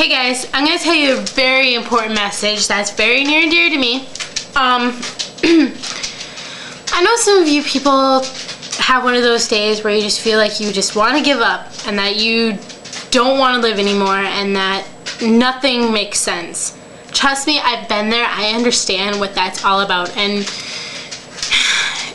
Hey guys, I'm going to tell you a very important message that's very near and dear to me. I know some of you people have one of those days where you just feel like you just want to give up and that you don't want to live anymore and that nothing makes sense. Trust me, I've been there. I understand what that's all about, and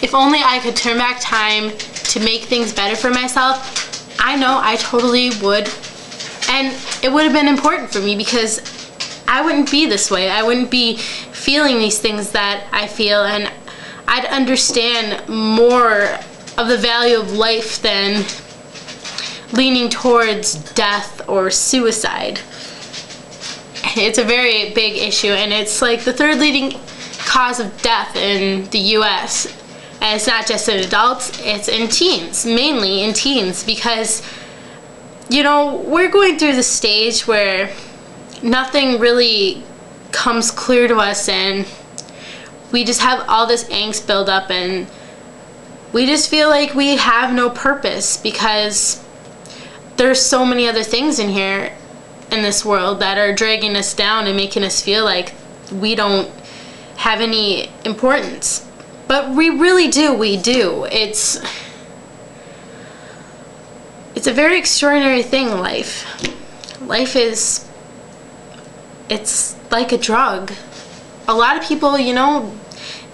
if only I could turn back time to make things better for myself, I know I totally would. And it would have been important for me because I wouldn't be this way. I wouldn't be feeling these things that I feel, and I'd understand more of the value of life than leaning towards death or suicide. It's a very big issue, and it's like the third leading cause of death in the US. And it's not just in adults, it's in teens, mainly in teens, because you know, we're going through the stage where nothing really comes clear to us, and we just have all this angst build up, and we just feel like we have no purpose because there's so many other things in here in this world that are dragging us down and making us feel like we don't have any importance. But we really do, we do. It's a very extraordinary thing, life. Life is, it's like a drug. A lot of people, you know,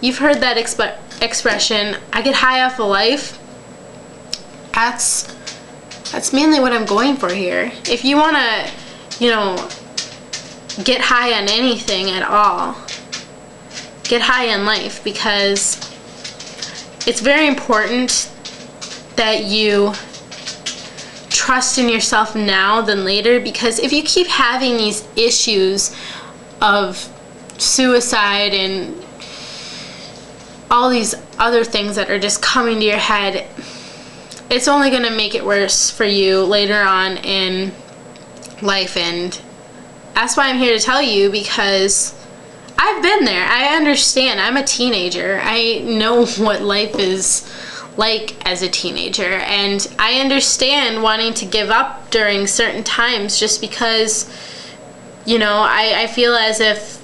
you've heard that expression, I get high off of life. That's mainly what I'm going for here. If you want to, you know, get high on anything at all, get high on life, because it's very important that you trust in yourself now than later, because if you keep having these issues of suicide and all these other things that are just coming to your head, it's only going to make it worse for you later on in life. And that's why I'm here to tell you, because I've been there. I understand. I'm a teenager. I know what life is like as a teenager, and I understand wanting to give up during certain times just because, you know, I feel as if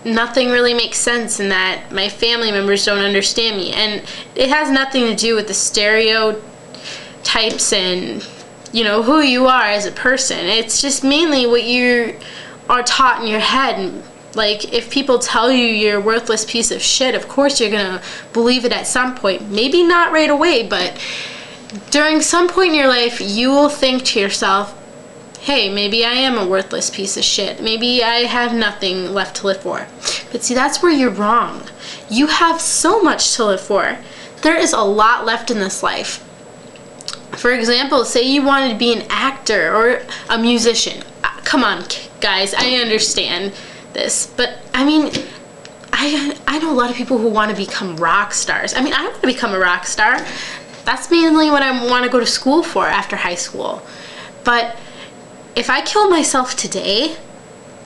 nothing really makes sense and that my family members don't understand me, and it has nothing to do with the stereotypes and, you know, who you are as a person. It's just mainly what you are taught in your head. And like, if people tell you you're a worthless piece of shit, of course you're gonna believe it at some point. Maybe not right away, but during some point in your life, you will think to yourself, hey, maybe I am a worthless piece of shit. Maybe I have nothing left to live for. But see, that's where you're wrong. You have so much to live for. There is a lot left in this life. For example, say you wanted to be an actor or a musician. Come on, guys, I understand this, but I mean, I know a lot of people who want to become rock stars. I mean, I want to become a rock star. That's mainly what I want to go to school for after high school. But if I kill myself today,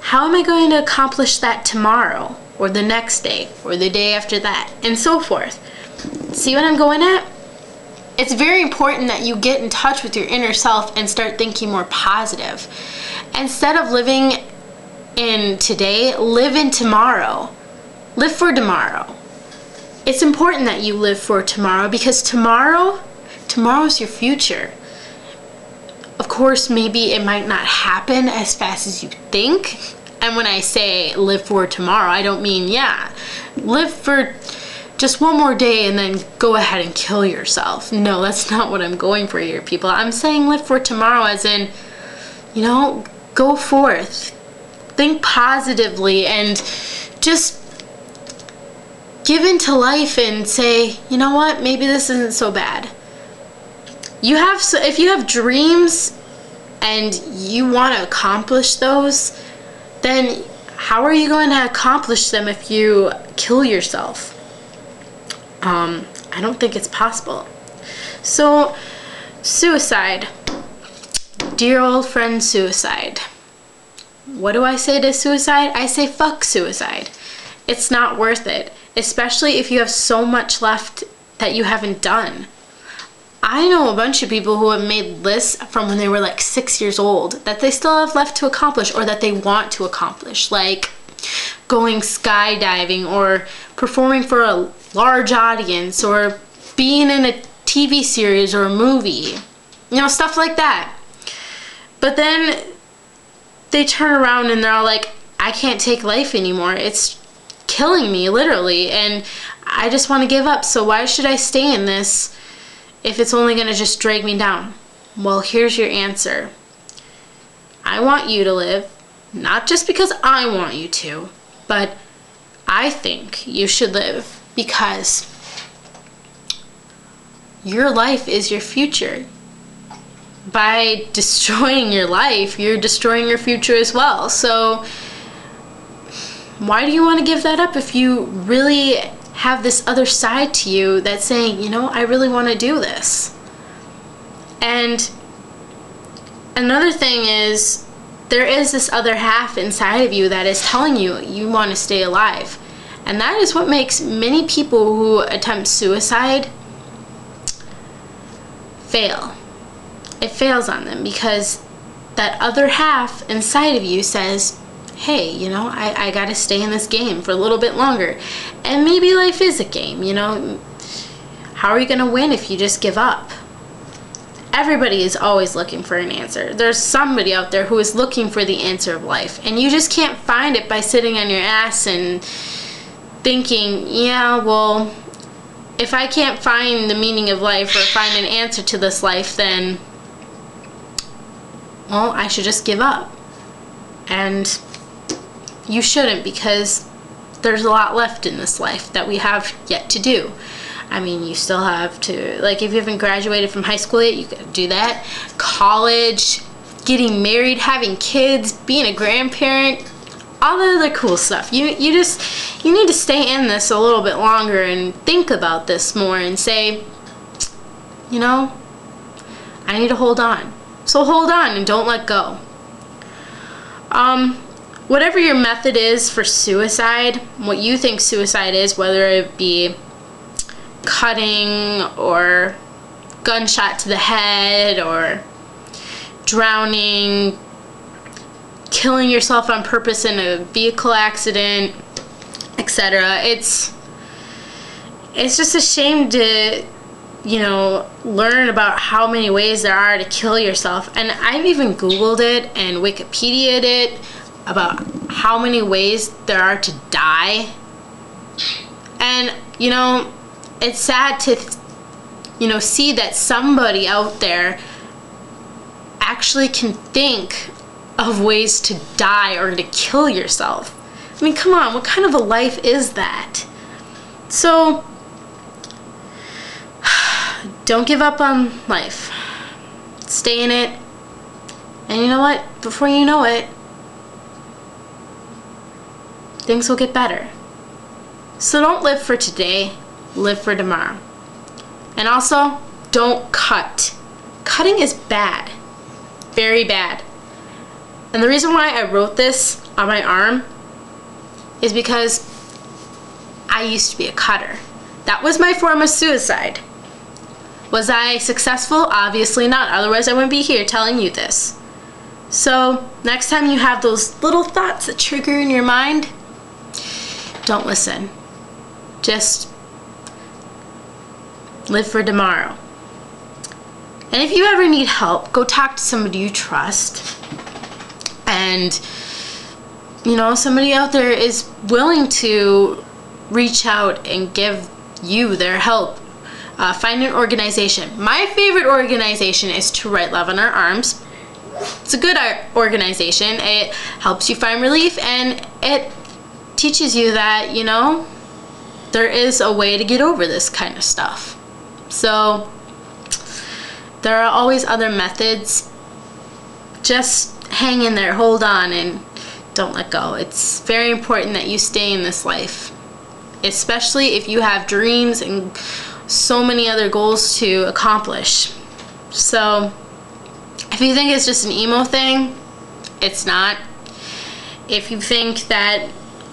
how am I going to accomplish that tomorrow, or the next day, or the day after that, and so forth? See what I'm going at? It's very important that you get in touch with your inner self and start thinking more positive. Instead of living in today, live in tomorrow. Live for tomorrow. It's important that you live for tomorrow, because tomorrow's your future. Of course, maybe it might not happen as fast as you think. And when I say live for tomorrow, I don't mean, yeah, live for just one more day and then go ahead and kill yourself. No, that's not what I'm going for here, people. I'm saying live for tomorrow as in, you know, go forth. Think positively and just give into life and say, you know what, maybe this isn't so bad. If you have dreams and you want to accomplish those, then how are you going to accomplish them if you kill yourself? I don't think it's possible. So, suicide. Dear old friend, suicide. What do I say to suicide? I say fuck suicide. It's not worth it, especially if you have so much left that you haven't done. I know a bunch of people who have made lists from when they were like 6 years old that they still have left to accomplish or that they want to accomplish, like going skydiving or performing for a large audience or being in a TV series or a movie, you know, stuff like that. But then they turn around and they're all like, I can't take life anymore. It's killing me, literally, and I just want to give up. So why should I stay in this if it's only going to just drag me down? Well, here's your answer. I want you to live, not just because I want you to, but I think you should live because your life is your future. By destroying your life, you're destroying your future as well. So why do you want to give that up if you really have this other side to you that's saying, you know, I really want to do this? And another thing is, there is this other half inside of you that is telling you you want to stay alive. And that is what makes many people who attempt suicide fail. It fails on them because that other half inside of you says, hey, you know, I gotta stay in this game for a little bit longer. And maybe life is a game, you know. How are you gonna win if you just give up? Everybody is always looking for an answer. There's somebody out there who is looking for the answer of life, and you just can't find it by sitting on your ass and thinking, yeah, well, if I can't find the meaning of life or find an answer to this life, then, well, I should just give up. And you shouldn't, because there's a lot left in this life that we have yet to do. I mean, you still have to, like, if you haven't graduated from high school yet, you gotta do that. College, getting married, having kids, being a grandparent, all the other cool stuff. You need to stay in this a little bit longer and think about this more and say, you know, I need to hold on. So hold on and don't let go. Whatever your method is for suicide, what you think suicide is, whether it be cutting or gunshot to the head or drowning, killing yourself on purpose in a vehicle accident, etc. It's just a shame to, you know, learn about how many ways there are to kill yourself. And I've even Googled it and Wikipedia'd it about how many ways there are to die. And, you know, it's sad to, you know, see that somebody out there actually can think of ways to die or to kill yourself. I mean, come on, what kind of a life is that? So, don't give up on life. Stay in it. And you know what? Before you know it, things will get better. So don't live for today, live for tomorrow. And also, don't cut. Cutting is bad. Very bad. And the reason why I wrote this on my arm is because I used to be a cutter. That was my form of suicide. Was I successful? Obviously not. Otherwise I wouldn't be here telling you this. So next time you have those little thoughts that trigger in your mind, don't listen. Just live for tomorrow. And if you ever need help, go talk to somebody you trust. And, you know, somebody out there is willing to reach out and give you their help. Find an organization. My favorite organization is To Write Love on Our Arms. It's a good organization. It helps you find relief, and it teaches you that, you know, there is a way to get over this kind of stuff. So there are always other methods. Just hang in there, hold on, and don't let go. It's very important that you stay in this life, especially if you have dreams and so many other goals to accomplish. So if you think it's just an emo thing, it's not. If you think that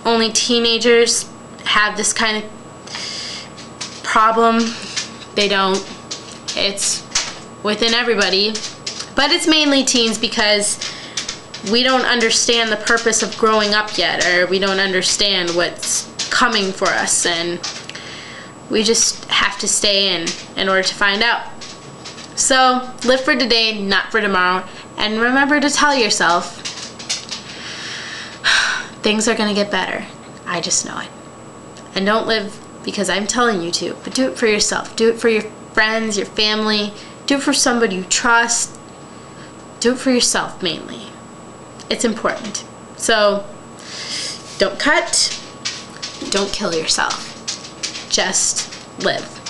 only teenagers have this kind of problem, they don't. It's within everybody, but it's mainly teens because we don't understand the purpose of growing up yet, or we don't understand what's coming for us, and we just have to stay in order to find out. So live for today, not for tomorrow, and remember to tell yourself things are gonna get better. I just know it. And don't live because I'm telling you to, but do it for yourself. Do it for your friends, your family. Do it for somebody you trust. Do it for yourself mainly. It's important. So don't cut, don't kill yourself. Just live.